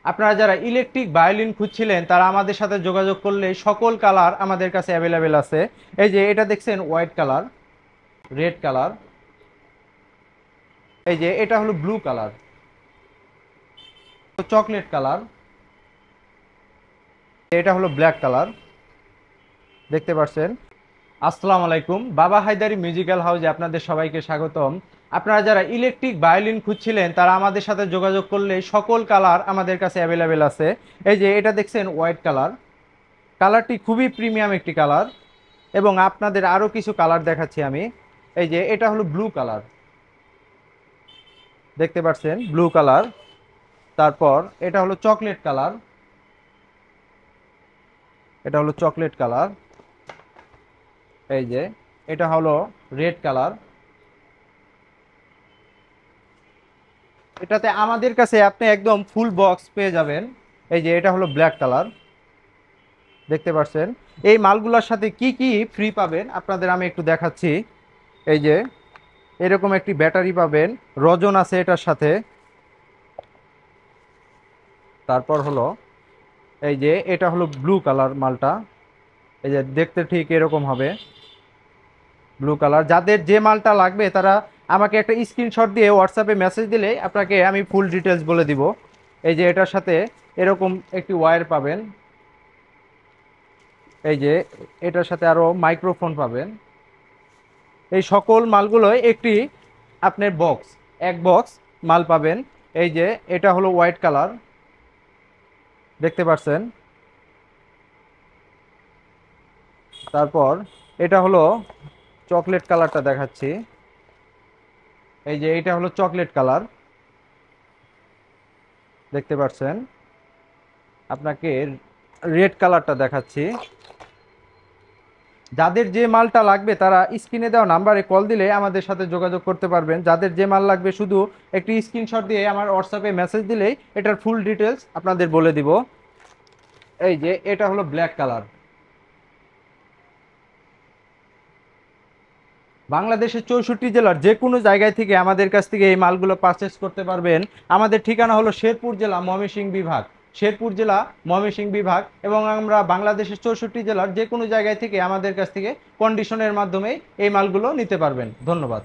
আপনারা যারা electric violin খুঁজছিলেন তারা আমাদের সাথে যোগাযোগ করলে সকল কালার আমাদের কাছে অ্যাভেলেবেল আছে। এই যে এটা দেখছেন হোয়াইট কালার, রেড কালার, এই যে এটা হলো ব্লু কালার, চকলেট কালার, এটা হলো ব্ল্যাক কালার। দেখতে পাচ্ছেন। আসসালামু আলাইকুম, বাবা হায়দারি মিউজিক্যাল হাউসে আপনাদের সবাইকে স্বাগতম। আপনারা যারা ইলেকট্রিক ভায়োলিন খুঁজছিলেন তারা আমাদের সাথে যোগাযোগ করলে সকল কালার আমাদের কাছে অ্যাভেলেবেল আছে। এই যে এটা দেখছেন হোয়াইট কালার, কালারটি খুবই প্রিমিয়াম একটি কালার। এবং আপনাদের আরও কিছু কালার দেখাচ্ছি আমি। এই যে এটা হলো ব্লু কালার, দেখতে পাচ্ছেন ব্লু কালার। তারপর এটা হলো চকলেট কালার, এটা হলো চকলেট কালার। এই যে এটা হলো রেড কালার। এটাতে আমাদের কাছে আপনি একদম ফুল বক্স পেয়ে যাবেন। এই যে এটা হলো ব্ল্যাক কালার, দেখতে পাচ্ছেন। এই মালগুলোর সাথে কি কি ফ্রি পাবেন আপনাদের আমি একটু দেখাচ্ছি। এই যে এরকম একটি ব্যাটারি পাবেন, রজন আছে এটার সাথে। তারপর হলো এই যে এটা হলো ব্লু কালার মালটা। এই যে দেখতে ঠিক এরকম হবে, ব্লু কালার। যাদের যে মালটা লাগবে তারা আমাকে একটা স্ক্রিনশট দিয়ে হোয়াটসঅ্যাপে মেসেজ দিলে আপনাকে আমি ফুল ডিটেলস বলে দিব। এই যে এটার সাথে এরকম একটি ওয়্যার পাবেন। এই যে এটার সাথে আরো মাইক্রোফোন পাবেন। এই সকল মালগুলোই একটি আপনার বক্স, এক বক্স মাল পাবেন। এই যে এটা হলো হোয়াইট কালার, দেখতে পাচ্ছেন। তারপর এটা হলো চকলেট কালারটা দেখাচ্ছি। এই যে এটা হলো চকলেট কালার, দেখতে পাচ্ছেন। আপনাকে রেড কালারটা দেখাচ্ছি। যাদের যে মালটা লাগবে তারা স্ক্রিনে দেওয়া নাম্বারে কল দিলে আমাদের সাথে যোগাযোগ করতে পারবেন। যাদের যে মাল লাগবে শুধু একটি স্ক্রিনশট দিয়ে আমার হোয়াটসঅ্যাপে মেসেজ দিলেই এটার ফুল ডিটেলস আপনাদের বলে দিব। এই যে এটা হলো ব্ল্যাক কালার। বাংলাদেশের 64 জেলার যে কোনো জায়গায় থেকে আমাদের কাছ থেকে এই মালগুলো পারচেস করতে পারবেন। আমাদের ঠিকানা হলো শেরপুর জেলা, ময়মনসিংহ বিভাগ। শেরপুর জেলা, ময়মনসিংহ বিভাগ। এবং আমরা বাংলাদেশের 64 জেলার যে কোনো জায়গায় থেকে আমাদের কাছ থেকে কন্ডিশনের মাধ্যমে এই মালগুলো নিতে পারবেন। ধন্যবাদ।